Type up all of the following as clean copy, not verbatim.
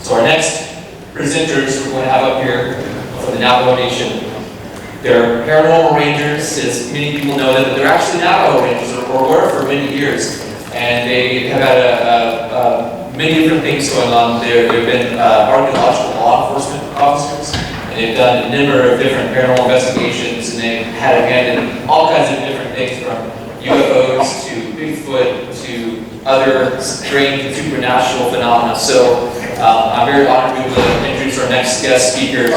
So our next presenters we're going to have up here from the Navajo Nation. They're Paranormal Rangers, as many people know them, but they're actually Navajo Rangers, or were for many years. And they have had many different things going on. They've been archaeological law enforcement officers, and they've done a number of different paranormal investigations, and they've had a hand in all kinds of different things, from UFOs to Bigfoot to other strange and supernatural phenomena. So I'm very honored to be able to introduce our next guest speakers.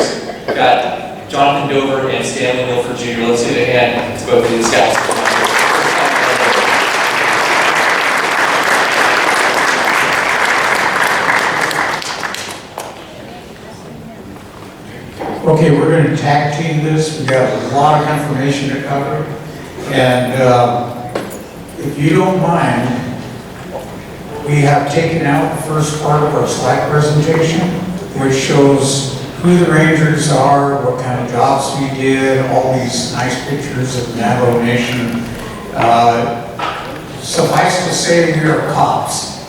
We've got Jonathan Dover and Stanley Milford Jr. Let's give a hand to both of these guys. Okay, we're going to tag team this. We've got a lot of information to cover. And if you don't mind, we have taken out the first part of our slide presentation, which shows who the Rangers are, what kind of jobs we did, all these nice pictures of the Navajo Nation. Suffice to say, we are cops.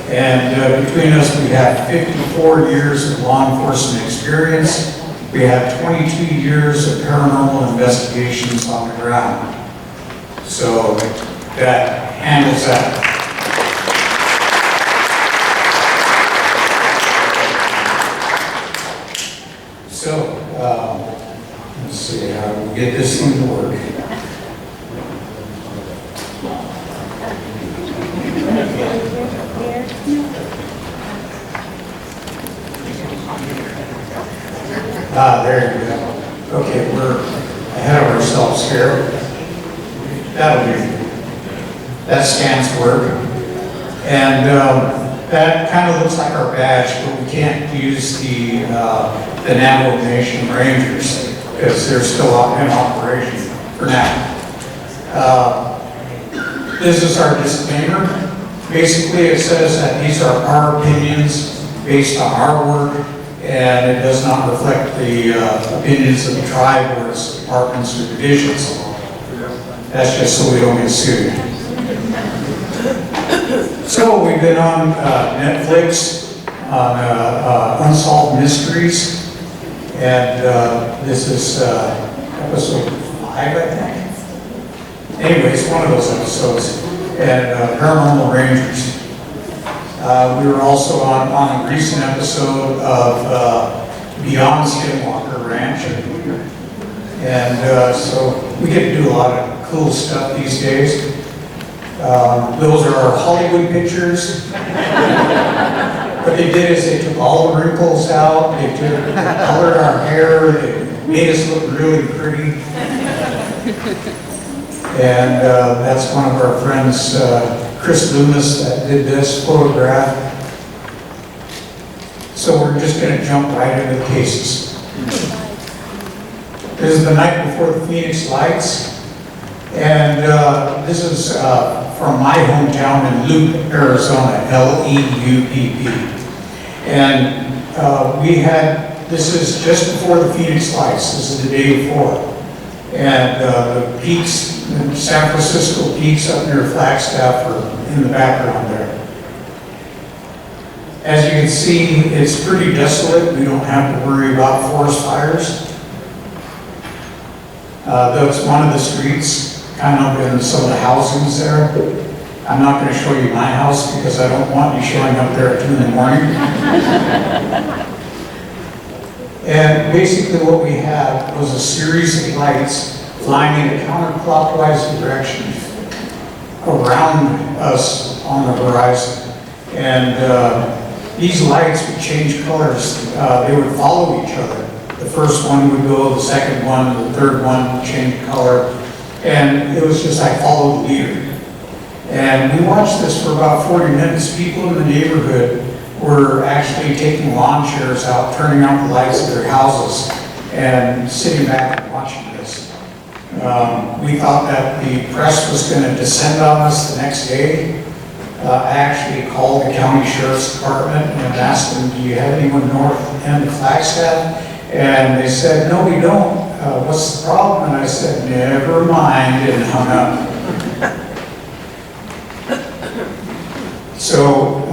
And between us, we have 54 years of law enforcement experience. We have 22 years of paranormal investigations on the ground. So that handles that. So, let's see how we get this thing to work. There you go. Okay, we're ahead of ourselves here. That'll do. That scans work. And that kind of looks like our badge, but we can't use the Navajo Nation Rangers because they're still in operation for now. This is our disclaimer. Basically, it says that these are our opinions based on our work, and it does not reflect the opinions of the tribe or its departments or divisions. That's just so we don't get sued. So we've been on Netflix on Unsolved Mysteries, and this is episode 5, I think. Anyways, one of those episodes, and Paranormal Rangers. We were also on a recent episode of Beyond Skinwalker Ranch, and so we get to do a lot of cool stuff these days. Those are our Hollywood pictures. What they did is they took all the wrinkles out, they colored our hair, they made us look really pretty. And that's one of our friends, Chris Loomis, that did this photograph. So we're just going to jump right into the cases. This is the night before the Phoenix Lights, and this is from my hometown in Loop, Arizona, L-E-U-P-P. And this is just before the Phoenix Lights. This is the day before. And the peaks, the San Francisco peaks up near Flagstaff are in the background there. As you can see, it's pretty desolate. We don't have to worry about forest fires. That's one of the streets, kind of in some of the housings there. I'm not going to show you my house because I don't want you showing up there at 2 in the morning. And basically what we had was a series of lights flying in a counterclockwise direction around us on the horizon. And these lights would change colors. They would follow each other. The first one would go, the second one, the third one would change color. And it was just like follow the leader. And we watched this for about 40 minutes. People in the neighborhood were actually taking lawn chairs out, turning out the lights of their houses, and sitting back and watching this. We thought that the press was going to descend on us the next day. I actually called the county sheriff's department and asked them, do you have anyone north end of Flagstaff? And they said, no, we don't. What's the problem? And I said, never mind, and hung up. So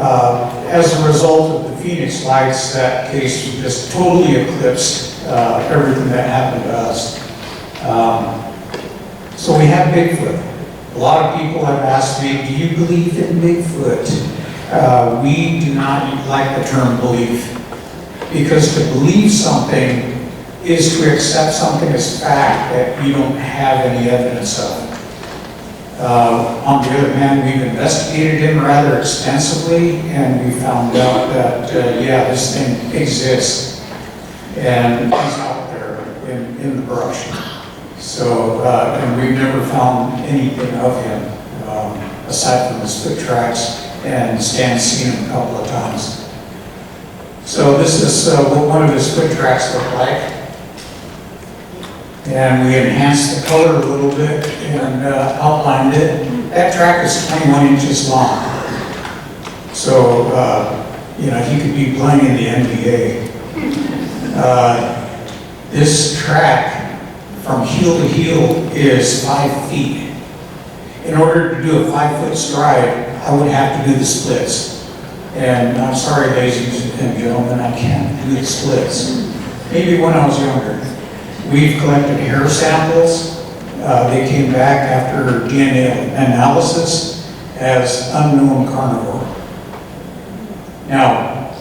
as a result of the Phoenix lights, that case just totally eclipsed everything that happened to us. So we have Bigfoot. A lot of people have asked me, do you believe in Bigfoot? We do not like the term belief, because to believe something is to accept something as fact that you don't have any evidence of. On the other hand, we've investigated him rather extensively, and we found out that, yeah, this thing exists, and he's out there in the brush. So, and we've never found anything of him, aside from his foot tracks, and Stan's seen him a couple of times. So this is what one of his foot tracks look like. And we enhanced the color a little bit and outlined it. That track is 21 inches long. So, you know, he could be playing in the NBA. This track, from heel to heel, is 5 feet. In order to do a 5-foot stride, I would have to do the splits. And I'm sorry, ladies and gentlemen, I can't do the splits. Maybe when I was younger. We've collected hair samples. They came back after DNA analysis as unknown carnivore. Now,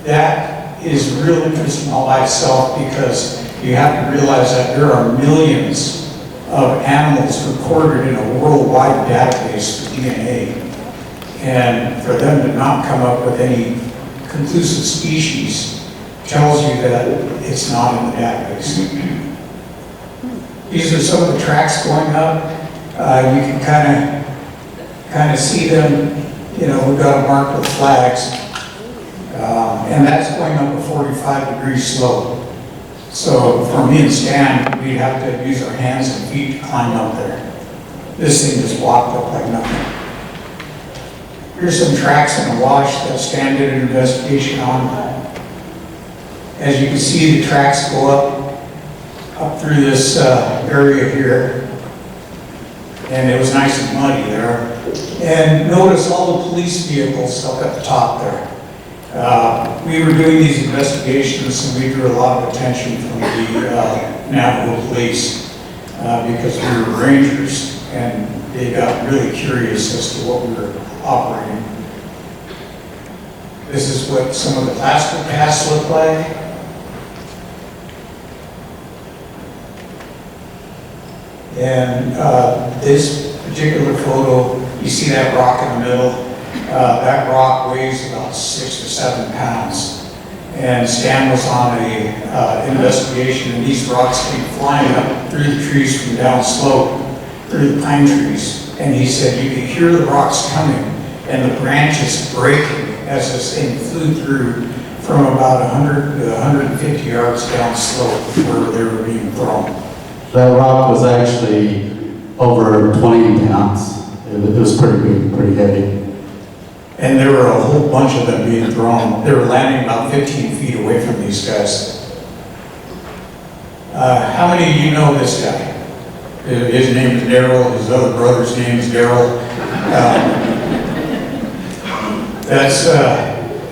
that is real interesting all by itself, because you have to realize that there are millions of animals recorded in a worldwide database for DNA. And for them to not come up with any conclusive species tells you that it's not in the database. These are some of the tracks going up. You can kind of see them. You know, we've got them marked with flags, and that's going up a 45-degree slope. So for me and Stan, we'd have to use our hands and feet to climb up there. This thing just walked up like nothing. Here's some tracks in a wash that Stan did an investigation on. As you can see, the tracks go up through this area here. And it was nice and muddy there. And notice all the police vehicles up at the top there. We were doing these investigations, and we drew a lot of attention from the Navajo police because we were rangers, and they got really curious as to what we were operating. This is what some of the plaster casts look like. And this particular photo, you see that rock in the middle? That rock weighs about 6 to 7 pounds. And Stan was on a investigation, and these rocks came flying up through the trees from down slope, through the pine trees. And he said you could hear the rocks coming and the branches breaking as this thing flew through from about 100 to 150 yards down slope where they were being thrown. That rock was actually over 20 pounds. It was pretty big, pretty heavy. And there were a whole bunch of them being thrown. They were landing about 15 feet away from these guys. How many of you know this guy? His name is Daryl. His other brother's name is Daryl. That's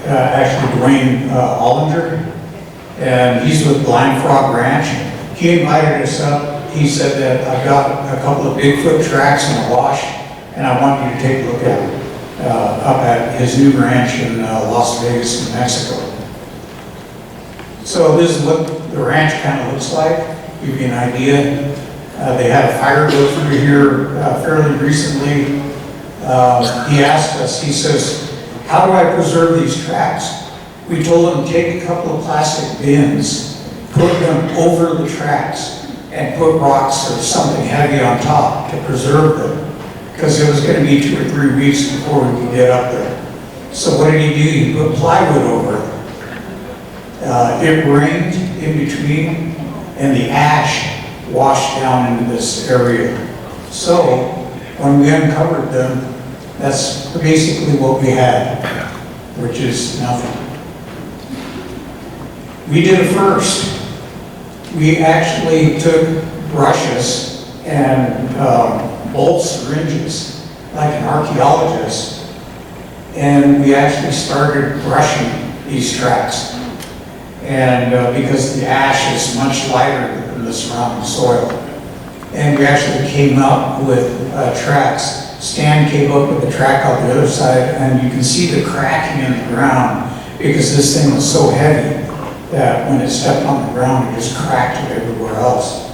actually Dwayne Ollinger. And he's with Blind Frog Ranch. He invited us up. He said that I've got a couple of Bigfoot tracks in the wash, and I want you to take a look at them up at his new ranch in Las Vegas, New Mexico. So this is what the ranch kind of looks like, give you an idea. They had a fire go through here fairly recently. He asked us, he says, how do I preserve these tracks? We told him, take a couple of plastic bins, put them over the tracks, and put rocks or something heavy on top to preserve them, because it was going to be 2 or 3 weeks before we could get up there. So what did he do? He put plywood over it. It rained in between, and the ash washed down into this area. So when we uncovered them, that's basically what we had, which is nothing. We did it first. We actually took brushes and bolt syringes, like an archaeologist, and we actually started brushing these tracks. And because the ash is much lighter than the surrounding soil. And we actually came up with tracks. Stan came up with the track out the other side, and you can see the cracking in the ground because this thing was so heavy that when it stepped on the ground, it just cracked it everywhere else.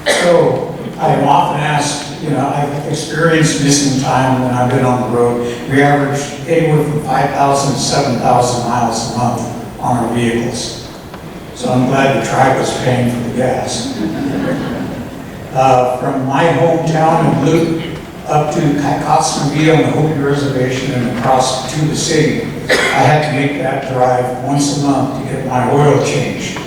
So I'm often asked, I've experienced missing time when I've been on the road. We average anywhere from 5,000 to 7,000 miles a month on our vehicles. So I'm glad the tribe was paying for the gas. From my hometown of Luke up to Kaikotsnavia on the Hopi Reservation and across to the city, I had to make that drive once a month to get my oil changed.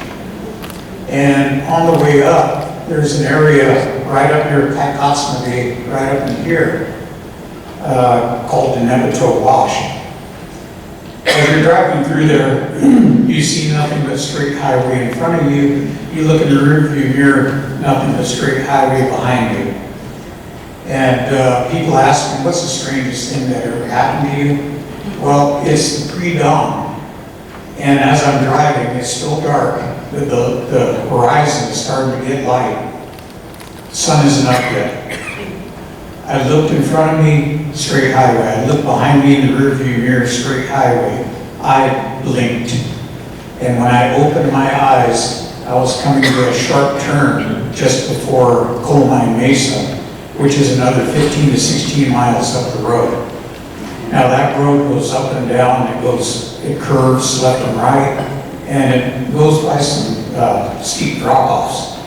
And on the way up, there's an area right up near Kaikotsnavia, right up in here, called the Nebeto Wash. As you're driving through there, you see nothing but straight highway in front of you. You look in the rearview mirror, nothing but straight highway behind you. And people ask me, what's the strangest thing that ever happened to you? Well, it's the pre-dawn. And as I'm driving, it's still dark. The horizon is starting to get light. The sun isn't up yet. I looked in front of me, straight highway. I looked behind me in the rearview mirror, straight highway. I blinked. And when I opened my eyes, I was coming to a sharp turn just before Coal Mine Mesa, which is another 15 to 16 miles up the road. Now that road goes up and down, it curves left and right, and it goes by some steep drop-offs.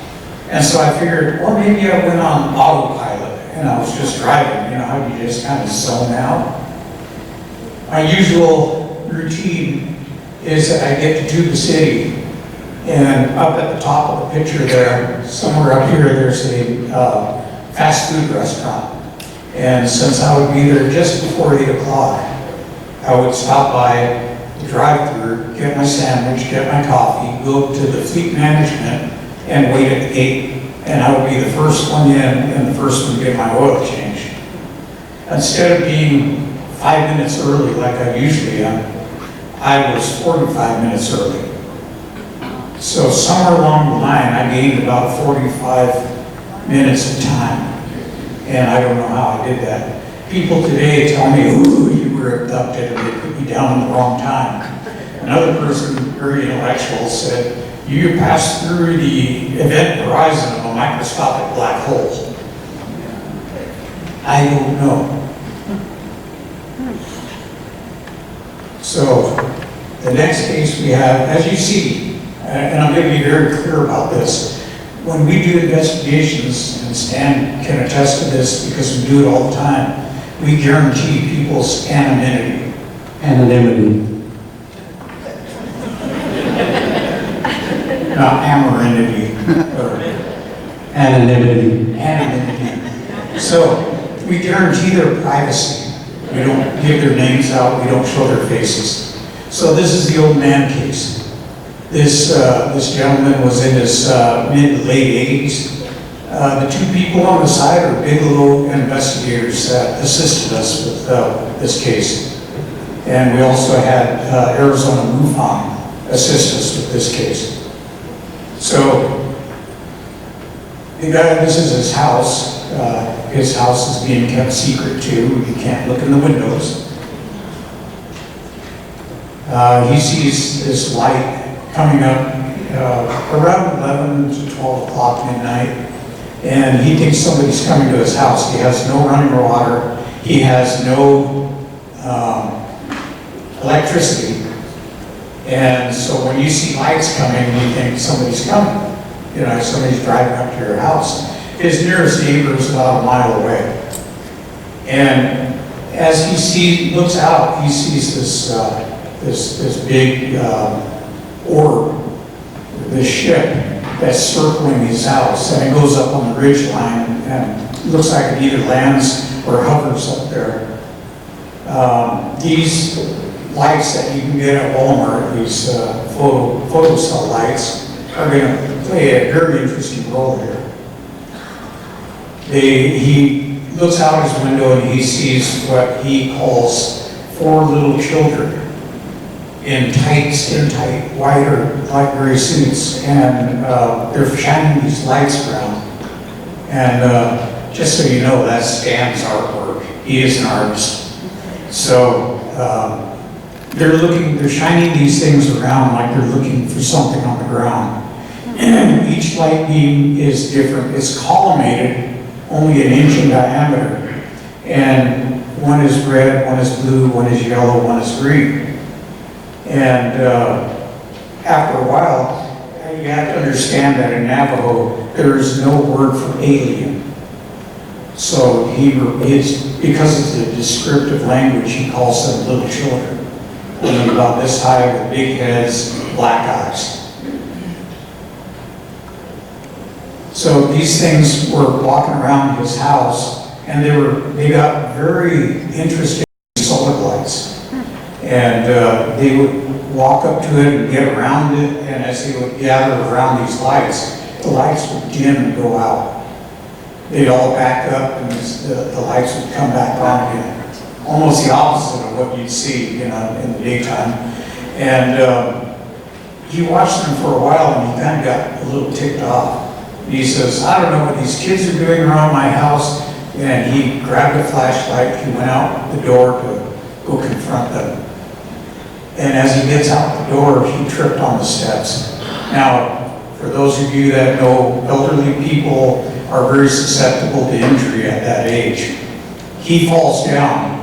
And so I figured, well, maybe I went on autopilot and I was just driving, how you just kind of zone out. My usual routine is that I get to Tuba City, and up at the top of the picture there, somewhere up here, there's a fast food restaurant. And since I would be there just before 8 o'clock, I would stop by the drive-thru, get my sandwich, get my coffee, go to the fleet management, and wait at the gate. And I would be the first one in and the first one to get my oil changed. Instead of being 5 minutes early like I usually am, I was 45 minutes early. So somewhere along the line, I gained about 45 minutes of time. And I don't know how I did that. People today tell me, ooh, you were abducted and they put you down in the wrong time. Another person, very intellectual, said, you passed through the event horizon of a microscopic black hole. I don't know. So, the next case we have, as you see, and I'm going to be very clear about this, when we do investigations, and Stan can attest to this because we do it all the time, we guarantee people's anonymity. Anonymity. Not amorynity, or Anonymity. anonymity. So, we guarantee their privacy. We don't give their names out, we don't show their faces. So this is the old man case. This gentleman was in his mid to late 80s. The two people on the side are Bigelow investigators that assisted us with this case. And we also had Arizona MUFON assist us with this case. So the guy, this is his house. His house is being kept secret too. You can't look in the windows. He sees this light coming up around 11 to 12 o'clock midnight, and he thinks somebody's coming to his house. He has no running water. He has no electricity. And so when you see lights coming, you think somebody's coming. Somebody's driving up to your house. His nearest neighbor is about a mile away. And as he looks out, he sees this big orb, this ship that's circling his house, and it goes up on the ridge line, and it looks like it either lands or hovers up there. These lights that you can get at Walmart, these photo cell lights, are going to play a very interesting role here. He looks out his window and he sees what he calls 4 little children in tight, skin-tight, white or light gray suits, and they're shining these lights around. And just so you know, that's Stan's artwork. He is an artist. So they're shining these things around like they're looking for something on the ground. And each light beam is different. It's collimated, only an inch in diameter. And one is red, one is blue, one is yellow, one is green. And after a while, you have to understand that in Navajo, there is no word for alien. So because of the descriptive language, he calls them little children. And about this high with big heads, black eyes. So these things were walking around his house, and they got very interesting solar lights. And they would walk up to it and get around it, and as they would gather around these lights, the lights would dim and go out. They'd all back up, and the lights would come back on again. Almost the opposite of what you'd see, in the daytime. And he watched them for a while, and he kind of got a little ticked off. He says, I don't know what these kids are doing around my house. And he grabbed a flashlight, he went out the door to go confront them. And as he gets out the door, he tripped on the steps. Now, for those of you that know, elderly people are very susceptible to injury at that age. He falls down.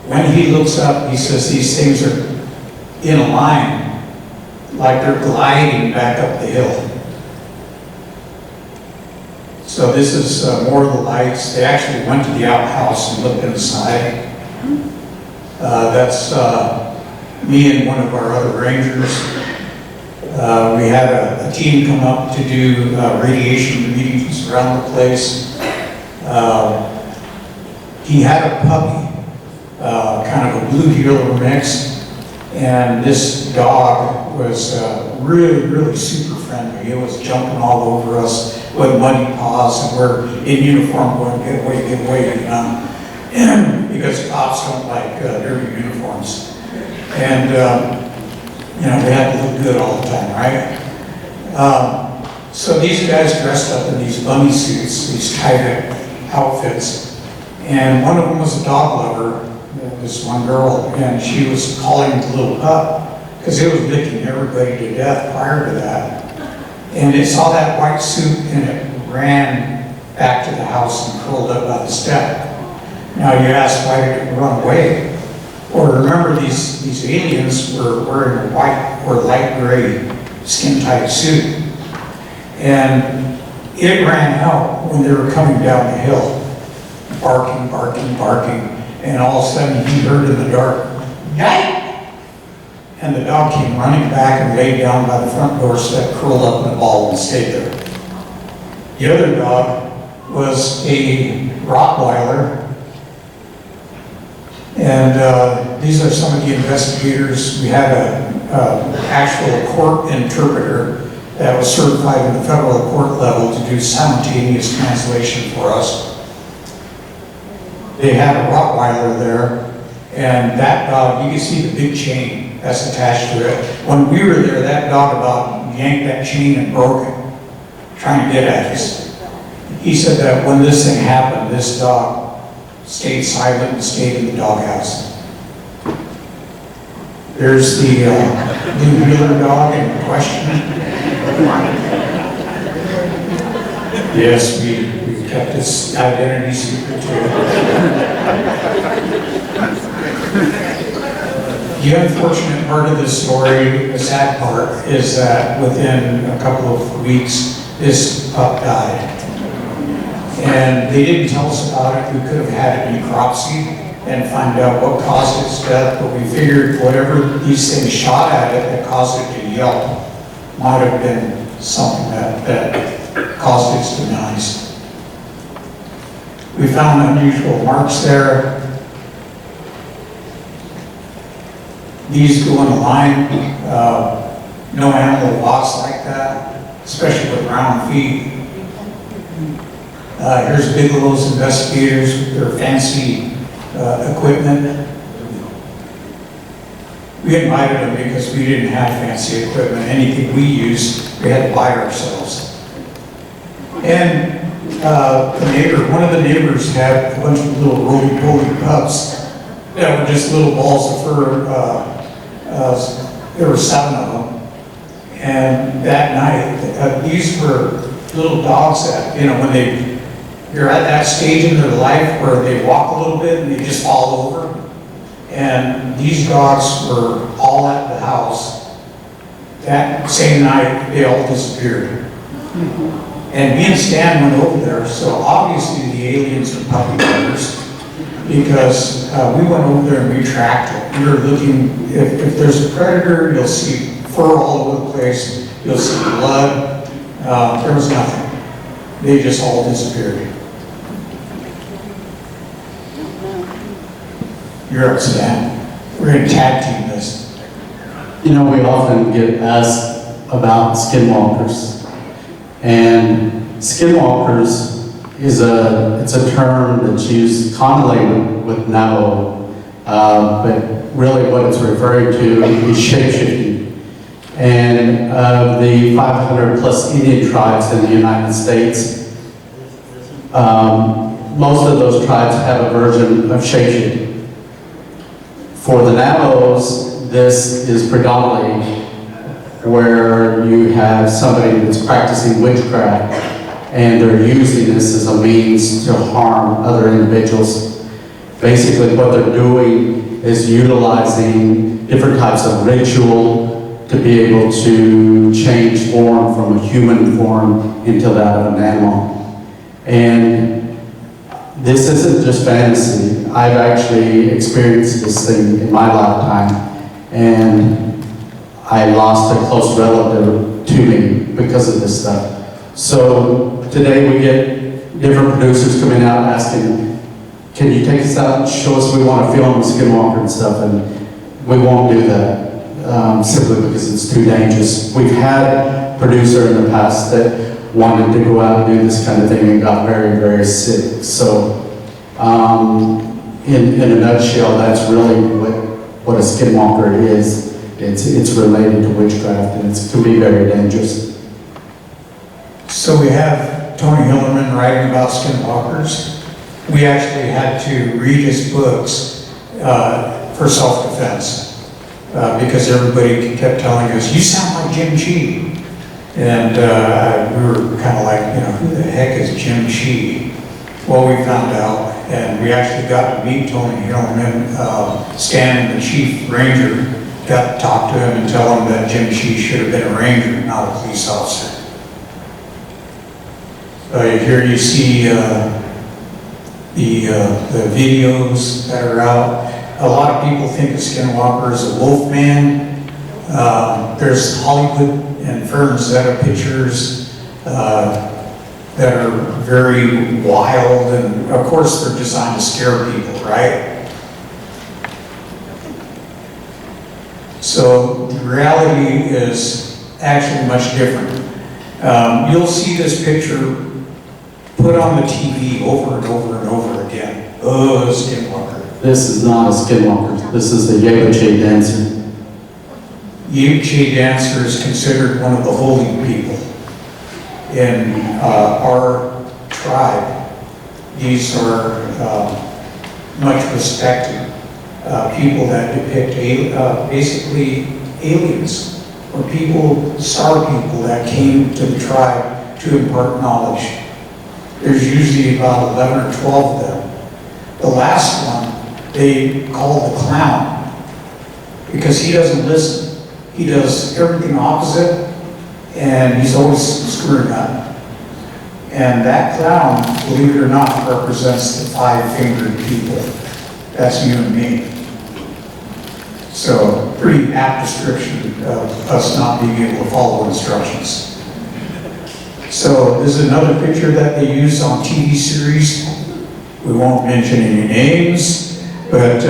When he looks up, he says these things are in a line, like they're gliding back up the hill. So this is more of the lights. They actually went to the outhouse and looked inside. That's me and one of our other rangers. We had a team come up to do radiation readings around the place. He had a puppy, kind of a blue-yellow mix, and this dog was really, really super friendly. It was jumping all over us with muddy paws, and we're in uniform going, get away, because cops don't like dirty uniforms. And, we had to look good all the time, right? So these guys dressed up in these bunny suits, these tight outfits, and one of them was a dog lover, this one girl, and she was calling the little pup, because it was licking everybody to death prior to that. And it saw that white suit, and it ran back to the house and curled up by the step. Now you ask, why did it run away? Well, remember, these aliens were wearing a white or light gray skin-tight suit. And it ran out when they were coming down the hill, barking, barking, barking. And all of a sudden he heard in the dark, "Yipe!" And the dog came running back and laid down by the front doorstep, curled up in a ball and stayed there. The other dog was a Rottweiler. And these are some of the investigators. We had an actual court interpreter that was certified in the federal court level to do simultaneous translation for us. They had a Rottweiler there, and that dog, you can see the big chain that's attached to it. When we were there, that dog about yanked that chain and broke it, trying to get at us. He said that when this thing happened, this dog stayed silent and stayed in the doghouse. There's the blue Wheeler dog in question. Yes, we kept his identity secret too. The unfortunate part of this story, the sad part, is that within a couple of weeks, this pup died. And they didn't tell us about it. We could have had a necropsy and find out what caused its death, but we figured whatever these things shot at it that caused it to yelp might have been something that caused its demise. We found unusual marks there. These go in a line. No animal walks like that, especially with round feet. Here's Bigelow's investigators with their fancy equipment. We invited them because we didn't have fancy equipment. Anything we used, we had to buy ourselves. And one of the neighbors had a bunch of little roly-poly pups that were just little balls of fur. There were 7 of them. And that night, these were little dogs that, you know, when you're at that stage in their life where they walk a little bit and they just fall over. And these dogs were all at the house. That same night, they all disappeared. And me and Stan went over there, so obviously the aliens are puppy lovers, because we went over there and we tracked it. We were looking, if there's a predator, you'll see fur all over the place, you'll see blood. There was nothing. They just all disappeared. You're up, Stan. We're going to tag team this. You know, we often get asked about skinwalkers. And skinwalkers it's a term that's used commonly with Navajo, but really what it's referring to is shapeshifting. And of the 500 plus Indian tribes in the United States, most of those tribes have a version of shapeshifting. For the Navajos, this is predominantly where you have somebody that's practicing witchcraft and they're using this as a means to harm other individuals. Basically what they're doing is utilizing different types of ritual to be able to change form from a human form into that of an animal. And this isn't just fantasy. I've actually experienced this thing in my lifetime, and I lost a close relative to me because of this stuff. So today we get different producers coming out asking, can you take us out and show us, we want to film the skinwalker and stuff, and we won't do that simply because it's too dangerous. We've had a producer in the past that wanted to go out and do this kind of thing and got very, very sick. So in a nutshell, that's really what a skinwalker is. It's related to witchcraft, and it can be very dangerous. So we have Tony Hillerman writing about skinwalkers. We actually had to read his books for self-defense because everybody kept telling us, you sound like Jim Chi. And we were kind of like, you know, who the heck is Jim Chi? Well, we found out, and we actually got to meet Tony Hillerman. Stanley, the chief ranger, got to talk to him and tell him that Jim Chi should have been a ranger, not a police officer. Here you see the videos that are out. A lot of people think a skinwalker is a wolf man. There's Hollywood and Fernzetta pictures that are very wild, and of course they're designed to scare people, right? So the reality is actually much different. You'll see this picture put on the TV over and over and over again. Oh, skinwalker. This is not a skinwalker. This is the Yeguche dancer. Yeguche dancer is considered one of the holy people in our tribe. These are much respected people that depict basically aliens, or people, star people that came to the tribe to impart knowledge. There's usually about 11 or 12 of them. The last one they call the clown because he doesn't listen. He does everything opposite, and he's always screwing up. And that clown, believe it or not, represents the 5-fingered people. That's you and me. So, pretty apt description of us not being able to follow instructions. So, this is another picture that they use on TV series. We won't mention any names, but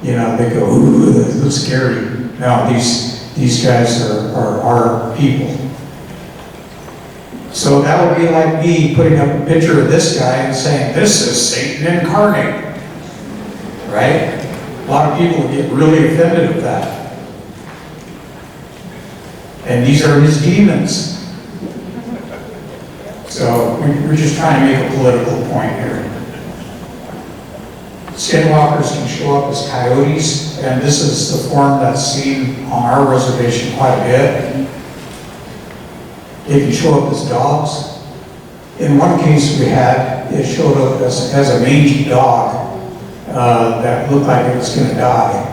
you know, they go, ooh, that looks scary. Now, these guys are our people. So that would be like me putting up a picture of this guy and saying, this is Satan incarnate, right? A lot of people get really offended at that. And these are his demons. So we're just trying to make a political point here. Skinwalkers can show up as coyotes, and this is the form that's seen on our reservation quite a bit. They can show up as dogs. In one case we had, it showed up as a mangy dog that looked like it was going to die.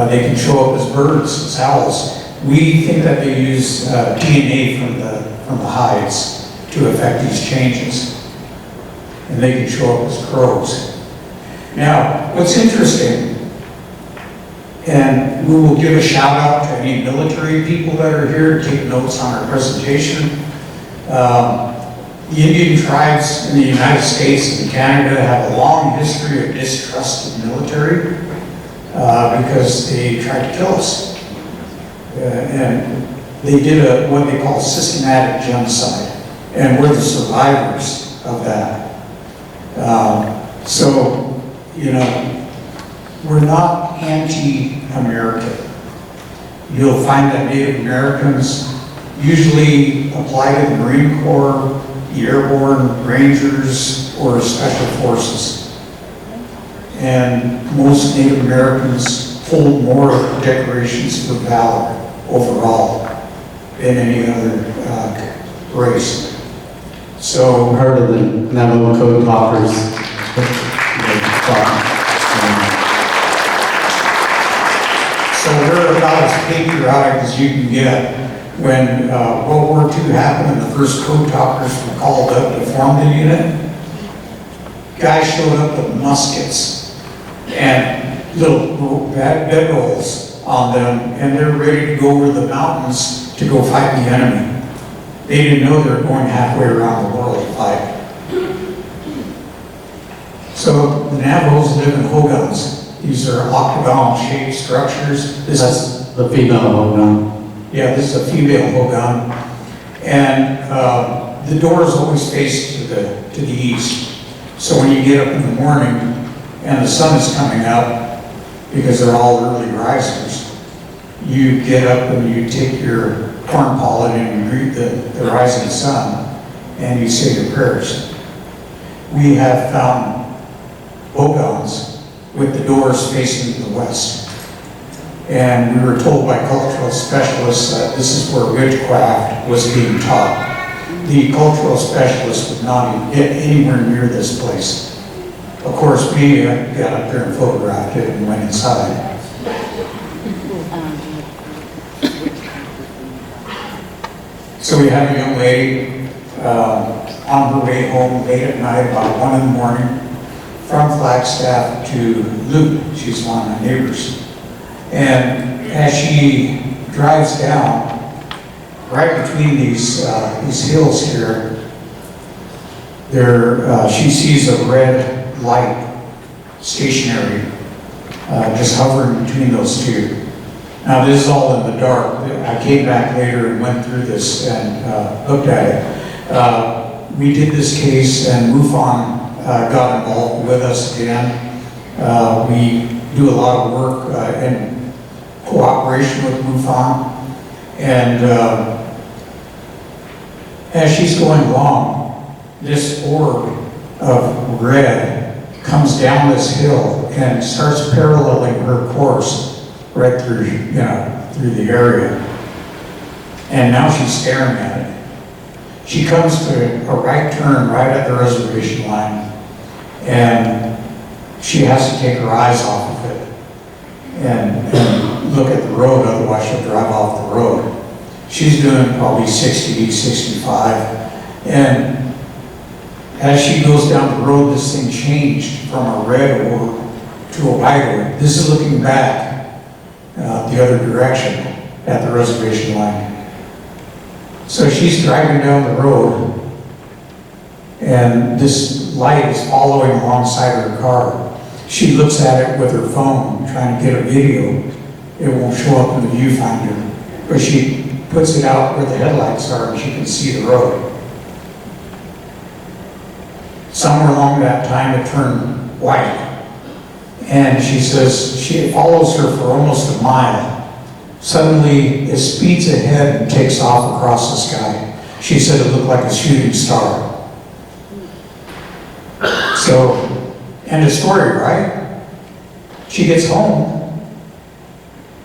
They can show up as birds, as owls. We think that they use DNA from the hides to affect these changes. And they can show up as crows. Now, what's interesting, and we will give a shout out to any military people that are here to take notes on our presentation. The Indian tribes in the United States and Canada have a long history of distrust of the military because they tried to kill us. And they did what they call systematic genocide, and we're the survivors of that. So, you know, we're not anti-American. You'll find that Native Americans usually apply to the Marine Corps, the Airborne Rangers, or Special Forces. And most Native Americans hold more decorations for valor overall than any other race. So, I've heard of the Navajo code talkers. So we're about as patriotic as you can get. When World War II happened and the first code talkers were called up to form the unit, guys showed up with muskets and little bedrolls on them, and they're ready to go over the mountains to go fight the enemy. They didn't know they were going halfway around the world to fight. So the Navajos live in hogans. These are octagonal-shaped structures. That's the female hogan. Yeah, this is a female hogan. And the doors always face to the east. So when you get up in the morning and the sun is coming up, because they're all early risers, you get up and you take your corn pollen and you greet the rising sun and you say your prayers. We have found hogans with the doors facing to the west. And we were told by cultural specialists that this is where witchcraft was being taught. The cultural specialists would not even get anywhere near this place. Of course, we got up there and photographed it and went inside. So we had a young lady on her way home late at night, about 1 in the morning, from Flagstaff to Loop. She's one of my neighbors. And as she drives down, right between these hills here, she sees a red light, stationary, just hovering between those two. Now this is all in the dark. I came back later and went through this and looked at it. We did this case and MUFON got involved with us again. We do a lot of work in cooperation with MUFON. And as she's going along, this orb of red comes down this hill and starts paralleling her course right through, through the area. And now she's staring at it. She comes to a right turn right at the reservation line, and she has to take her eyes off of it and look at the road, otherwise she'll drive off the road. She's doing probably 60, 65, and as she goes down the road, this thing changed from a red orb to a white orb. This is looking back the other direction at the reservation line. So she's driving down the road, and this light is following alongside her car. She looks at it with her phone, trying to get a video. It won't show up in the viewfinder, but she puts it out where the headlights are and she can see the road. Somewhere along that time it turned white, And she says she follows her for almost a mile. Suddenly, it speeds ahead and takes off across the sky. She said it looked like a shooting star. So, end of story, right? She gets home,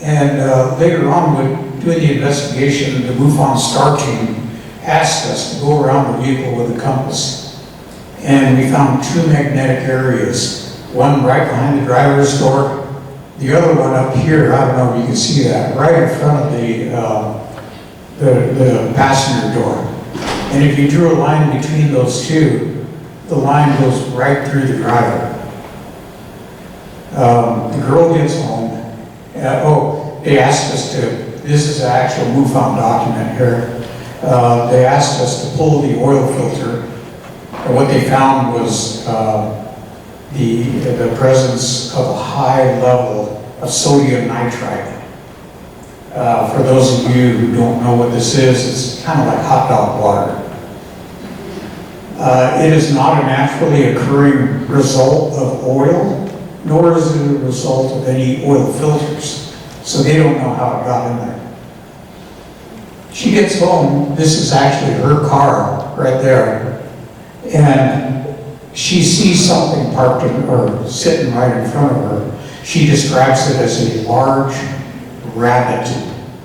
and later on, when doing the investigation, the MUFON Star Team asked us to go around the vehicle with a compass. And we found two magnetic areas, one right behind the driver's door, the other one up here, I don't know if you can see that, right in front of the passenger door. And if you drew a line between those two, the line goes right through the driver. The girl gets home. They asked us to, this is an actual MUFON document here. They asked us to pull the oil filter. And what they found was the presence of a high level of sodium nitrite. For those of you who don't know what this is, it's kind of like hot dog water. It is not a naturally occurring result of oil, nor is it a result of any oil filters. So they don't know how it got in there. She gets home, this is actually her car right there, and she sees something parked or sitting right in front of her. She describes it as a large rabbit,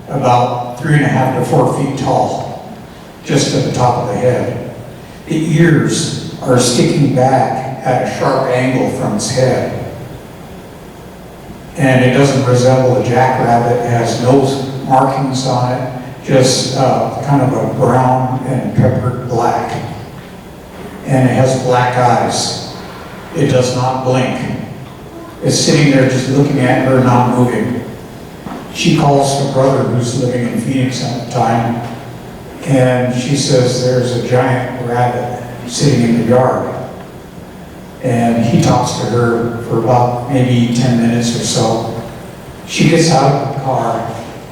about 3.5 to 4 feet tall, just at the top of the head. The ears are sticking back at a sharp angle from its head. And it doesn't resemble a jackrabbit. It has no markings on it, just kind of a brown and peppered black. And it has black eyes. It does not blink. It's sitting there just looking at her, not moving. She calls her brother, who's living in Phoenix at the time, and she says there's a giant rabbit sitting in the yard. And he talks to her for about maybe 10 minutes or so. She gets out of the car,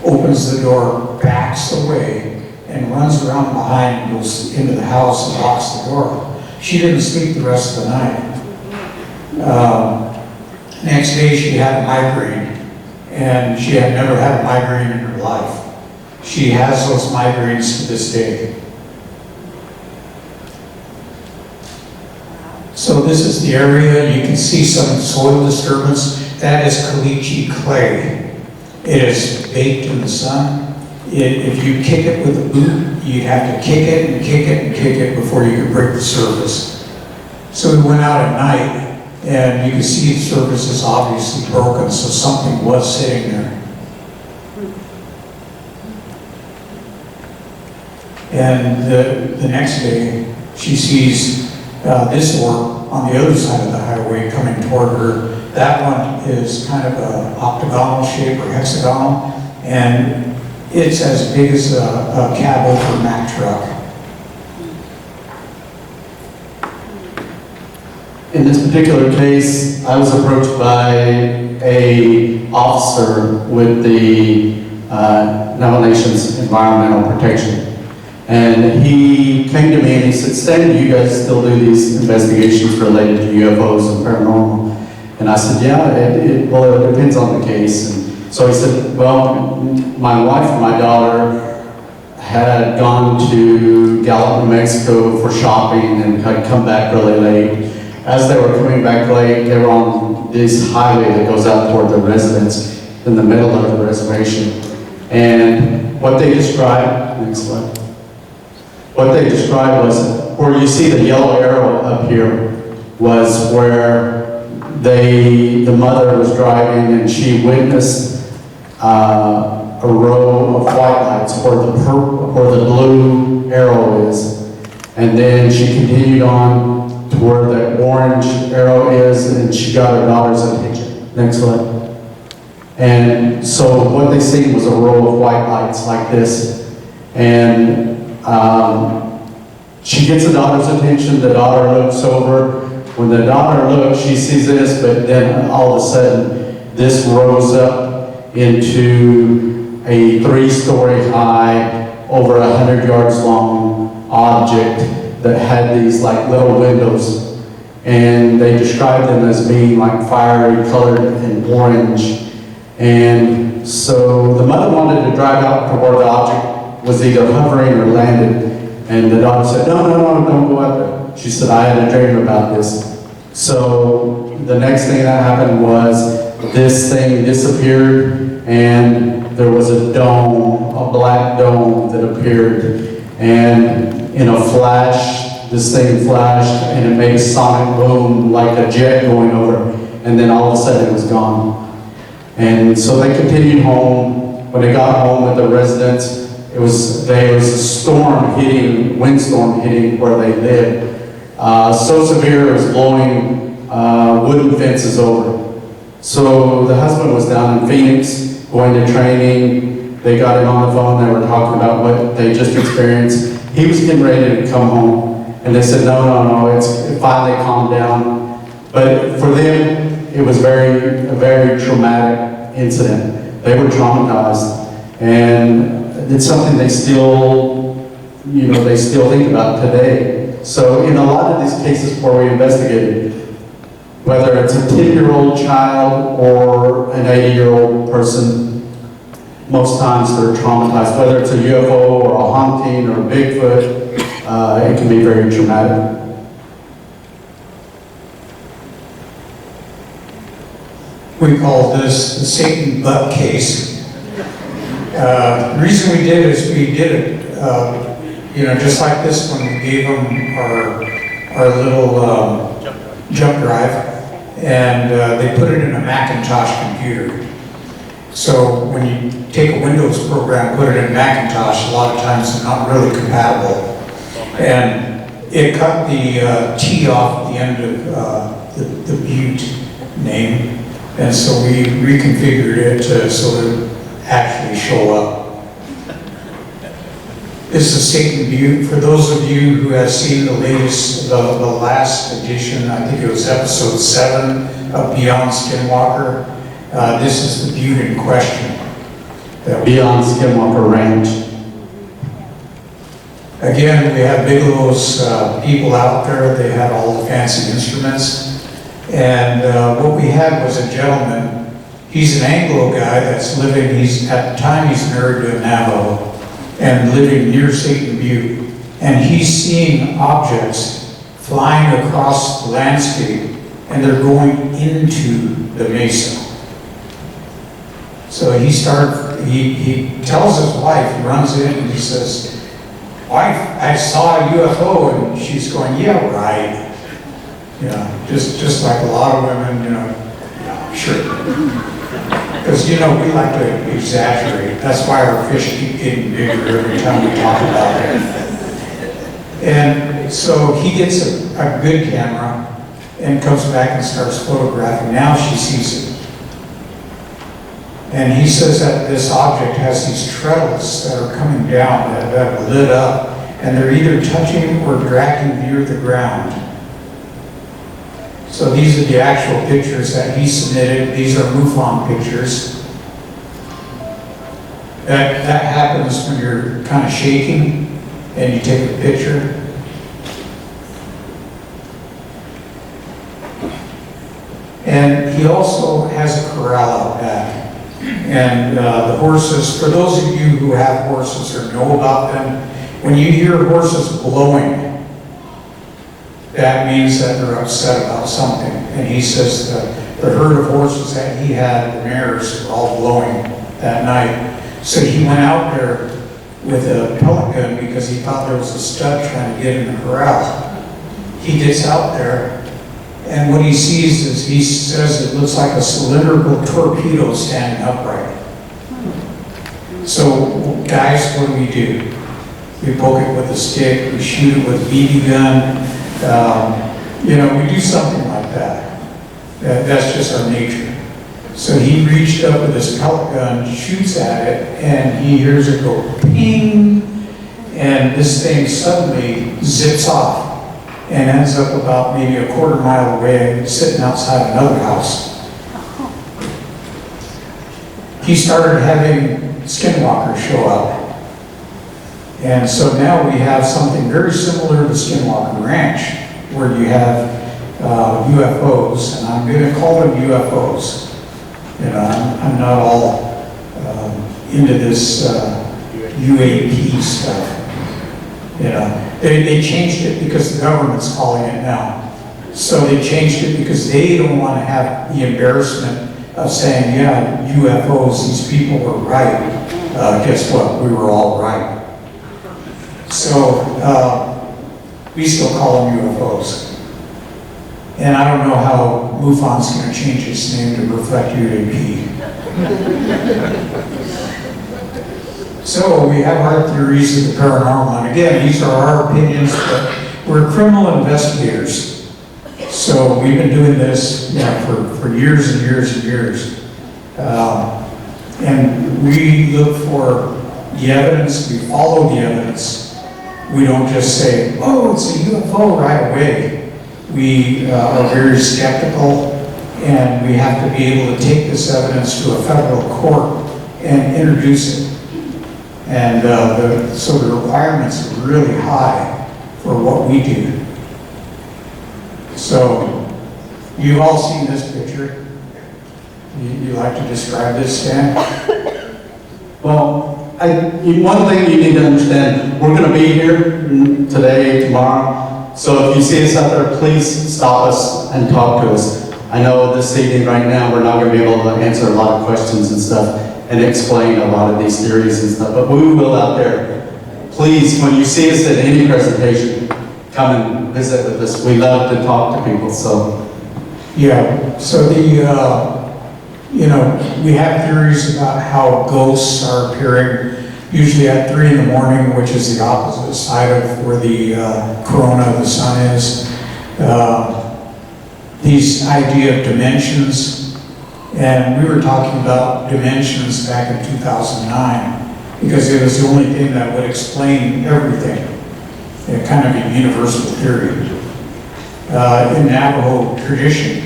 opens the door, backs away, and runs around behind and goes into the house and locks the door. She didn't sleep the rest of the night. Next day she had a migraine, and she had never had a migraine in her life. She has those migraines to this day. So this is the area. You can see some soil disturbance. That is caliche clay. It is baked in the sun. If you kick it with a boot, you'd have to kick it and kick it and kick it before you could break the surface. So we went out at night, and you can see the surface is obviously broken, so something was sitting there. And the next day, she sees this orb on the other side of the highway coming toward her. That one is kind of an octagonal shape or hexagonal, and it's as big as a cab over Mack truck. In this particular case, I was approached by a officer with the Navajo Nation's Environmental Protection. And he came to me and he said, "Stanley, you guys still do these investigations related to UFOs and paranormal?" And I said, "Yeah, it depends on the case." And so he said, "Well, my wife and my daughter had gone to Gallup, New Mexico for shopping and had come back really late. As they were coming back late, they were on this highway that goes out toward the residence in the middle of the reservation. And what they described, next slide. What they described was where you see the yellow arrow up here was where the mother was driving and she witnessed a row of white lights where the blue arrow is. And then she continued on to where the orange arrow is, and she got her daughter's attention. Next slide. And so what they see was a row of white lights like this. And she gets the daughter's attention. The daughter looks over. When the daughter looks, she sees this, but then all of a sudden, this rose up into a 3-story high, over 100 yards long object that had these like little windows. and they described them as being like fiery colored and orange. And so the mother wanted to drive out to where the object was either hovering or landed. And the daughter said, no, don't go out there. She said, I had a dream about this. So the next thing that happened was this thing disappeared, and there was a dome, a black dome that appeared. And in a flash, this thing flashed, and it made a sonic boom like a jet going over. And then all of a sudden it was gone. And so they continued home. When they got home with the residents, there was a storm hitting, windstorm hitting where they lived. So severe it was blowing wooden fences over. So the husband was down in Phoenix, going to training. They got him on the phone, they were talking about what they just experienced. He was getting ready to come home. And they said, no, it finally calmed down. But for them, it was a very traumatic incident. They were traumatized. And it's something they still think about today. So in a lot of these cases where we investigated, whether it's a 10-year-old child or an 80-year-old person, most times they're traumatized. Whether it's a UFO or a haunting or Bigfoot, it can be very traumatic. We call this the Satan butt case. The reason we did it is we did it, just like this one, we gave them our little jump drive, and they put it in a Macintosh computer. So when you take a Windows program, put it in Macintosh, a lot of times they're not really compatible. And it cut the T off the end of the Butte name, and so we reconfigured it so that it actually show up. This is Satan Butte. For those of you who have seen the last edition, I think it was episode 7 of Beyond Skinwalker, this is the Butte in question. Beyond Skinwalker Ranch. Again, we have Bigelow's people out there. They had all the fancy instruments. And what we had was a gentleman. He's an Anglo guy that's living, at the time he's married to a Navajo and living near Satan Butte. And he's seeing objects flying across the landscape, and they're going into the mesa. So he tells his wife, he runs in and he says, "Wife, I saw a UFO," and she's going, "Yeah, right." Just like a lot of women, yeah, sure. Because, we like to exaggerate. That's why our fish keep getting bigger every time we talk about it. And so he gets a good camera and comes back and starts photographing. Now she sees it. And he says that this object has these treadles that are coming down that are lit up, and they're either touching or dragging near the ground. So these are the actual pictures that he submitted. These are MUFON pictures. That happens when you're kind of shaking and you take a picture. And he also has a corral out back. And the horses, for those of you who have horses or know about them, when you hear horses blowing, that means that they're upset about something. And he says the herd of horses that he had, the mares, were all blowing that night. So he went out there with a pellet gun because he thought there was a stud trying to get in the corral. He gets out there, and what he sees is, he says it looks like a cylindrical torpedo standing upright. So guys, what do? We poke it with a stick, we shoot it with a BB gun. We do something like that. That's just our nature. So he reached up with his pellet gun, shoots at it, and he hears it go ping, and this thing suddenly zips off and ends up about maybe a quarter mile away, sitting outside another house. He started having skinwalkers show up. And so now we have something very similar to Skinwalker Ranch, where you have UFOs, and I'm going to call them UFOs. You know, I'm not all into this UAP stuff. You know, they changed it because the government's calling it now. So they changed it because they don't want to have the embarrassment of saying, yeah, UFOs, these people were right. Guess what? We were all right. So we still call them UFOs. And I don't know how MUFON's going to change its name to reflect UAP. So we have our theories of the paranormal. And again, these are our opinions, but we're criminal investigators. So we've been doing this, you know, for years and years and years. And we look for the evidence, we follow the evidence. We don't just say, oh, it's a UFO right away. We are very skeptical, and we have to be able to take this evidence to a federal court and introduce it. And so the requirements are really high for what we do. So you've all seen this picture. You like to describe this, Stan? Well, one thing you need to understand, we're going to be here today, tomorrow. So if you see us out there, please stop us and talk to us. I know this evening right now, we're not going to be able to answer a lot of questions and stuff and explain a lot of these theories and stuff, but we will out there. Please, when you see us at any presentation, come and visit with us. We love to talk to people, so. Yeah, so you know, we have theories about how ghosts are appearing, usually at 3 in the morning, which is the opposite side of where the corona of the sun is. These idea of dimensions, and we were talking about dimensions back in 2009, because it was the only thing that would explain everything, kind of a universal theory. In Navajo tradition,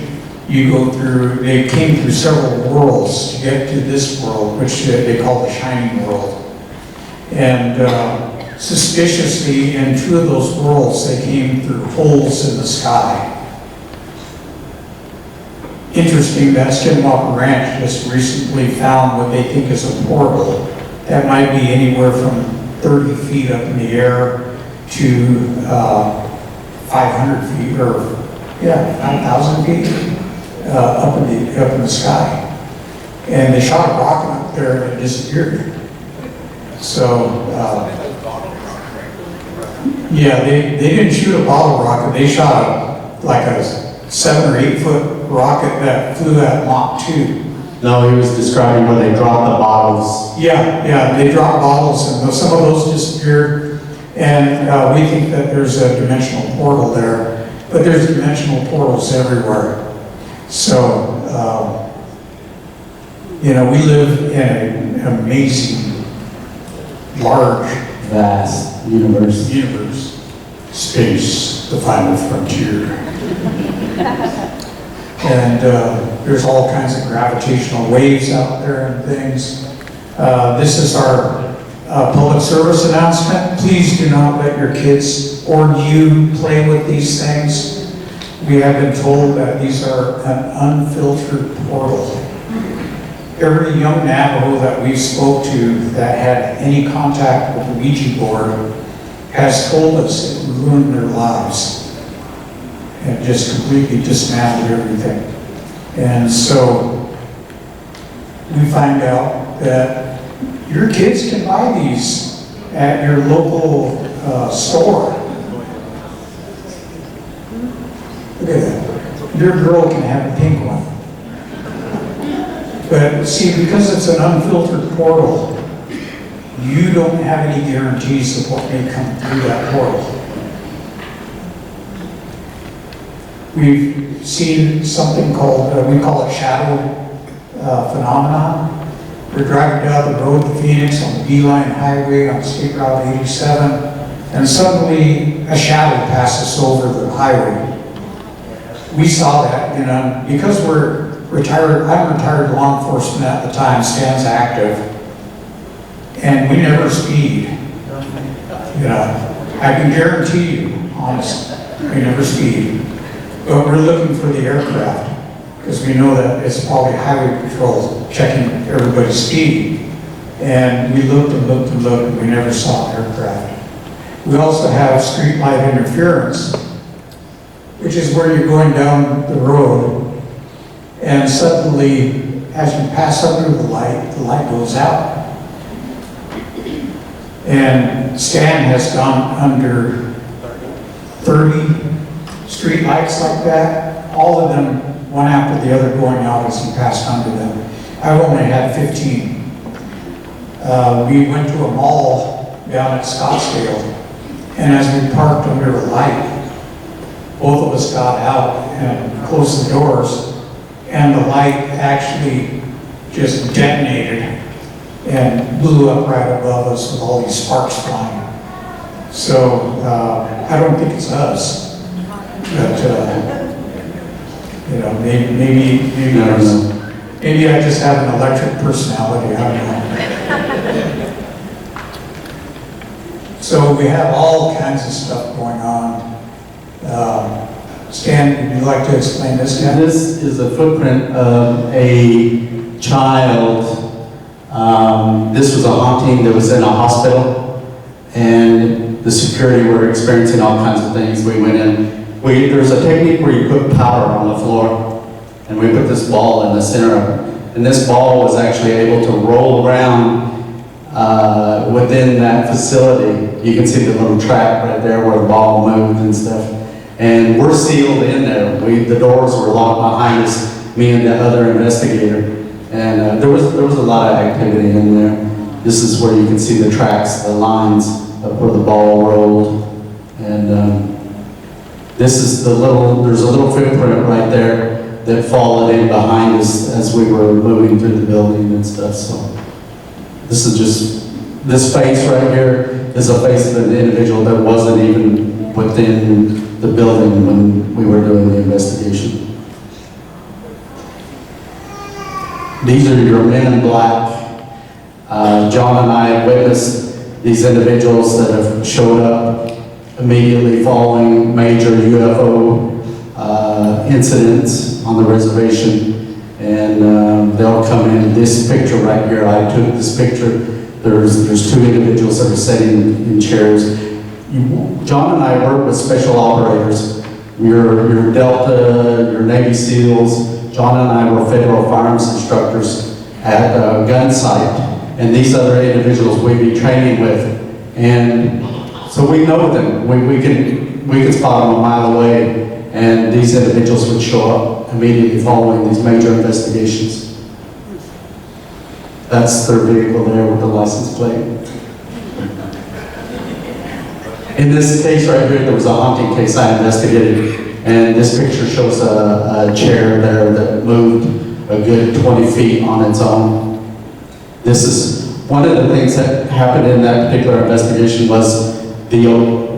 you go through, they came through several worlds to get to this world, which they call the shining world. And suspiciously, in 2 of those worlds, they came through holes in the sky. Interesting that Skinwalker Ranch just recently found what they think is a portal that might be anywhere from 30 feet up in the air to 500 feet, or 5,000 feet. Up in the sky, and they shot a rocket up there and it disappeared. So yeah, they didn't shoot a bottle rocket. They shot like a 7 or 8 foot rocket that flew at Mach 2. No, he was describing where they dropped the bottles. Yeah, they dropped bottles, and some of those disappeared. And we think that there's a dimensional portal there, but there's dimensional portals everywhere. So, you know, we live in an amazing, large, vast universe. Space, the final frontier. And there's all kinds of gravitational waves out there and things. This is our public service announcement. Please do not let your kids or you play with these things. We have been told that these are an unfiltered portal. Every young Navajo that we spoke to that had any contact with the Ouija board has told us it ruined their lives and just completely dismantled everything. And so we find out that your kids can buy these at your local store. Look at that. Your girl can have a pink one. But see, because it's an unfiltered portal, you don't have any guarantees of what may come through that portal. We've seen something called, we call it shadow phenomenon. We're driving down the road to Phoenix on the Beeline Highway on State Route 87, and suddenly a shadow passes over the highway. We saw that, you know, because we're retired, I'm retired law enforcement at the time, Stan's active, and we never speed. You know, I can guarantee you, honestly, we never speed. But we're looking for the aircraft, because we know that it's probably highway patrol checking everybody's speed. And we looked and looked and looked, and we never saw an aircraft. We also have street light interference, which is where you're going down the road, and suddenly, as you pass under the light goes out. And Stan has gone under 30 street lights like that, all of them, one after the other, going out as he passed under them. I've only had 15. We went to a mall down at Scottsdale, and as we parked under a light, both of us got out and closed the doors, and the light actually just detonated and blew up right above us with all these sparks flying. So I don't think it's us, but you know, maybe I just have an electric personality. I don't know. So we have all kinds of stuff going on. Stan, would you like to explain this now? This is a footprint of a child. This was a haunting that was in a hospital, and the security were experiencing all kinds of things. We went in. There's a technique where you put powder on the floor, and we put this ball in the center of it. And this ball was actually able to roll around within that facility. You can see the little track right there where the ball moved and stuff. And we're sealed in there. The doors were locked behind us, me and the other investigator. And there was a lot of activity in there. This is where you can see the tracks, the lines of where the ball rolled. And this is there's a little footprint right there that followed in behind us as we were moving through the building and stuff. So this is just, this face right here is a face of an individual that wasn't even within the building when we were doing the investigation. These are your men in black. John and I witnessed these individuals that have showed up immediately following major UFO incidents on the reservation. And they'll come in. This picture right here, I took this picture. There's two individuals that are sitting in chairs. John and I work with special operators. Your Delta, your Navy SEALs. John and I were federal firearms instructors at a gun site, and these other individuals we'd be training with, and so we know them. We could spot them a mile away, and these individuals would show up immediately following these major investigations. That's their vehicle there with the license plate. In this case right here, there was a haunting case I investigated. And this picture shows a chair there that moved a good 20 feet on its own. This is one of the things that happened in that particular investigation was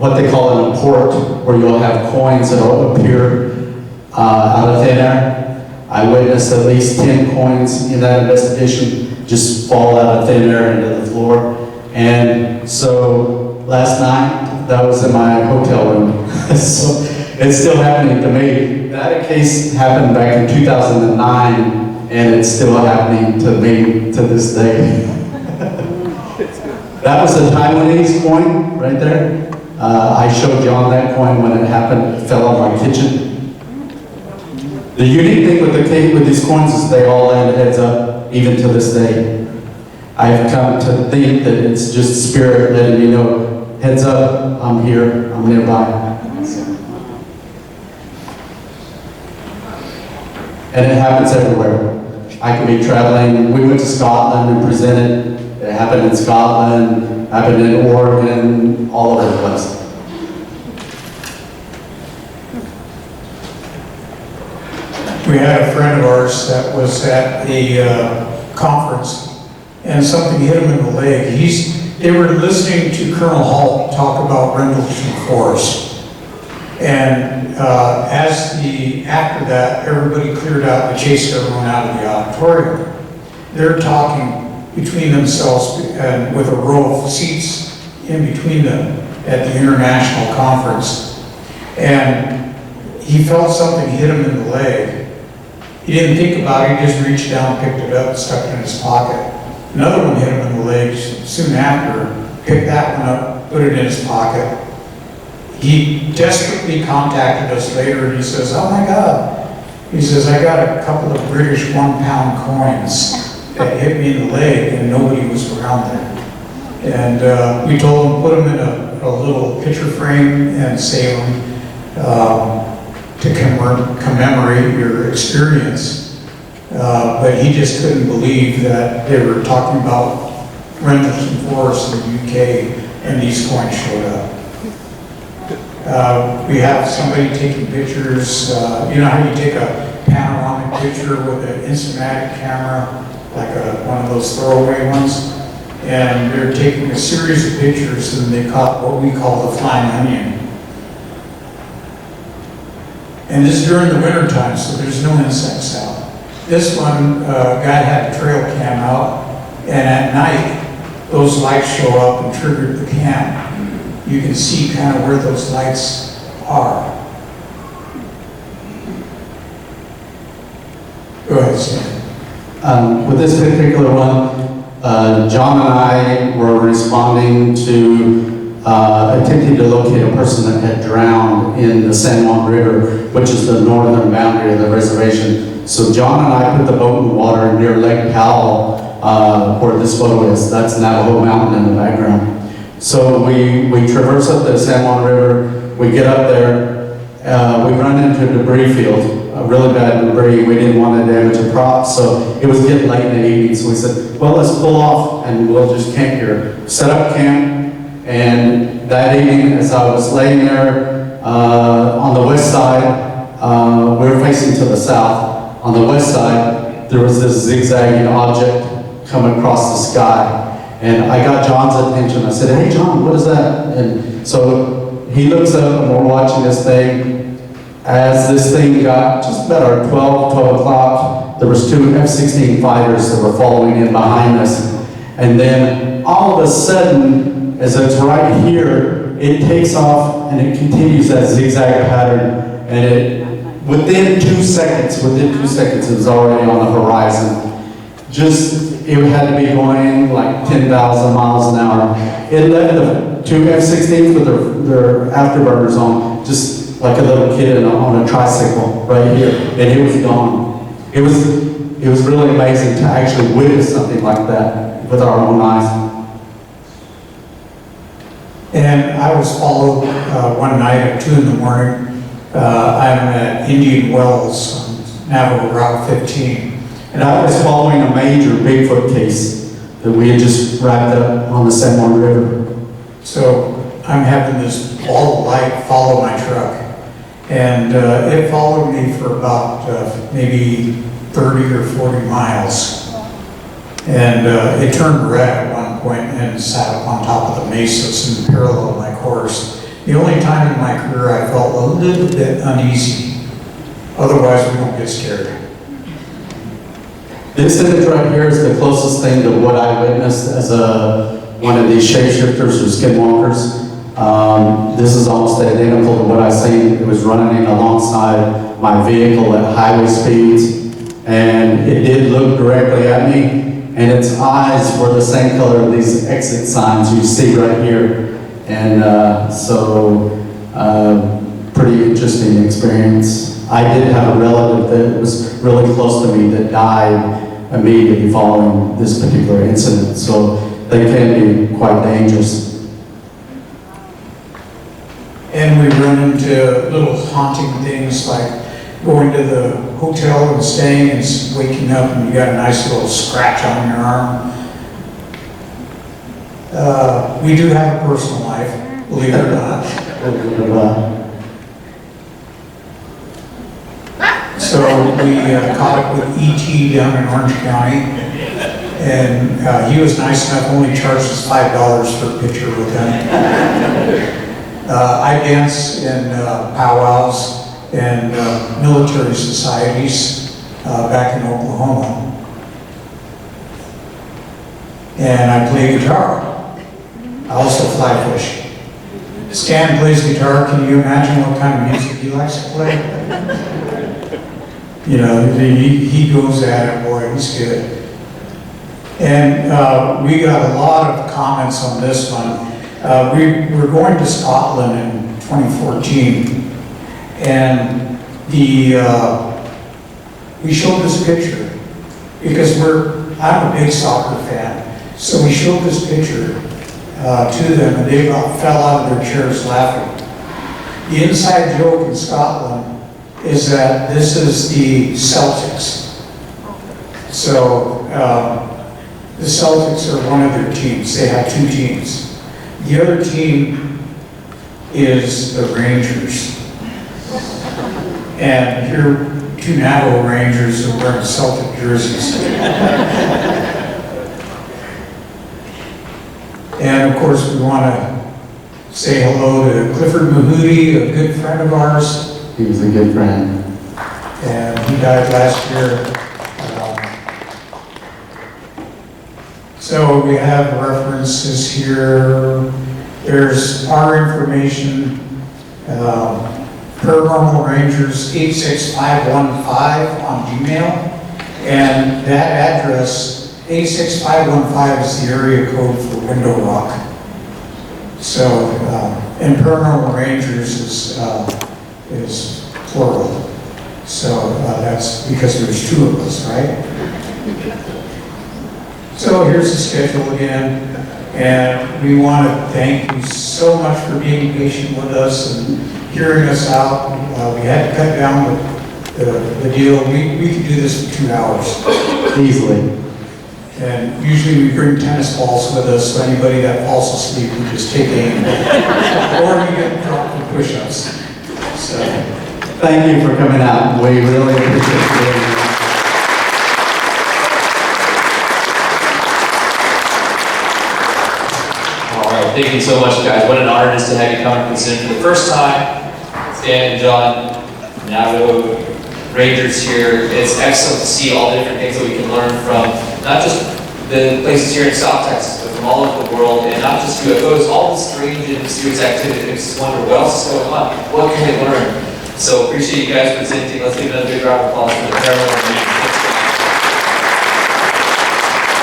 what they call an apport, where you'll have coins that will appear out of thin air. I witnessed at least 10 coins in that investigation just fall out of thin air into the floor. And so last night, that was in my hotel room. So it's still happening to me. That case happened back in 2009, and it's still happening to me to this day. That was a Taiwanese coin right there. I showed John that coin when it happened. It fell on my kitchen. The unique thing with these coins is they all land heads up, even to this day. I've come to think that it's just spirit letting me know, heads up, I'm here, I'm nearby. And it happens everywhere. I could be traveling. We went to Scotland and presented. It happened in Scotland, happened in Oregon, all over the place. We had a friend of ours that was at the conference, and something hit him in the leg. They were listening to Colonel Hall talk about Rendlesham Forest. And after that, everybody cleared out and chased everyone out of the auditorium. They're talking between themselves and with a row of seats in between them at the international conference. And he felt something hit him in the leg. He didn't think about it, he just reached down, picked it up, stuck it in his pocket. Another one hit him in the leg soon after, picked that one up, put it in his pocket. He desperately contacted us later and he says, oh my God. He says, I got a couple of British 1-pound coins that hit me in the leg and nobody was around there. And we told him, put them in a little picture frame and save them to commemorate your experience. But he just couldn't believe that they were talking about renters and forests in the UK and these coins showed up. We have somebody taking pictures, you know how you take a panoramic picture with an instamatic camera, like one of those throwaway ones, and they're taking a series of pictures and they caught what we call the flying onion. And this is during the winter time, so there's no insects out. This one, guy had a trail cam out, and at night, those lights show up and triggered the cam. You can see kind of where those lights are. Go ahead, Stan. With this particular one, John and I were responding to attempting to locate a person that had drowned in the San Juan River, which is the northern boundary of the reservation. So John and I put the boat in the water near Lake Powell, where this photo is. That's Navajo Mountain in the background. So we traverse up the San Juan River, we get up there, we run into a debris field, a really bad debris. We didn't want to damage a prop, so it was getting late in the evening, so we said, well, let's pull off and we'll just camp here. Set up camp, and that evening, as I was laying there on the west side, we were facing to the south. On the west side, there was this zigzagging object coming across the sky. And I got John's attention. I said, hey, John, what is that? And so he looks up and we're watching this thing. As this thing got just about 12 o'clock, there was 2 F-16 fighters that were following in behind us. And then all of a sudden, as it's right here, it takes off and it continues that zigzag pattern. And within 2 seconds, it was already on the horizon. It had to be going like 10,000 miles an hour. It left the 2 F-16s with their afterburners on, just like a little kid on a tricycle right here, and it was gone. It was really amazing to actually witness something like that with our own eyes. And I was followed one night at 2 in the morning. I'm at Indian Wells on Navajo Route 15. And I was following a major Bigfoot case that we had just wrapped up on the San Juan River. So I'm having this ball of light follow my truck. And it followed me for about maybe 30 or 40 miles. And it turned red at one point and sat up on top of the mesas in parallel to my course. The only time in my career I felt a little bit uneasy. Otherwise, we don't get scared. This image right here is the closest thing to what I witnessed as one of these shapeshifters or skinwalkers. This is almost identical to what I seen. It was running alongside my vehicle at highway speeds, and it did look directly at me, and its eyes were the same color of these exit signs you see right here. And pretty interesting experience. I did have a relative that was really close to me that died immediately following this particular incident, so they can be quite dangerous. And we run into little haunting things like going to the hotel and staying and waking up and you got a nice little scratch on your arm. We do have a personal life, believe it or not. So we caught up with E.T. down in Orange County, and he was nice enough, only charged us $5 for a picture with him. I dance in powwows and military societies back in Oklahoma. And I play guitar. I also fly fish. Stan plays guitar. Can you imagine what kind of music he likes to play? You know, he goes at it, boy, he's good. And we got a lot of comments on this one. We're going to Scotland in 2014, and we showed this picture because I'm a big soccer fan, so we showed this picture to them, and they about fell out of their chairs laughing. The inside joke in Scotland is that this is the Celtics. So the Celtics are one of their teams. They have two teams. The other team is the Rangers. And here, two Navajo Rangers are wearing Celtic jerseys. And of course, we want to say hello to Clifford Mahooty, a good friend of ours. He was a good friend. And he died last year. So we have references here. There's our information, Paranormal Rangers 86515 on Gmail. And that address, 86515, is the area code for Window Rock. So, and Paranormal Rangers is plural. So that's because there's two of us, right? So here's the schedule again, and we want to thank you so much for being patient with us and hearing us out. We had to cut down the deal. We could do this for 2 hours. Easily. And usually we bring tennis balls with us, so anybody that falls asleep, we just take aim. Or we get dropped for push-ups. So, Thank you for coming out. We really appreciate it. Thank you so much, guys. What an honor it is to have you come and present for the first time. Stan and John, Navajo Rangers here. It's excellent to see all the different things that we can learn from, not just the places here in South Texas, but from all over the world, and not just UFOs, all the strange and mysterious activity. It makes us wonder, what else is going on? What can we learn? So appreciate you guys presenting. Let's give another big round of applause for the Paranormal.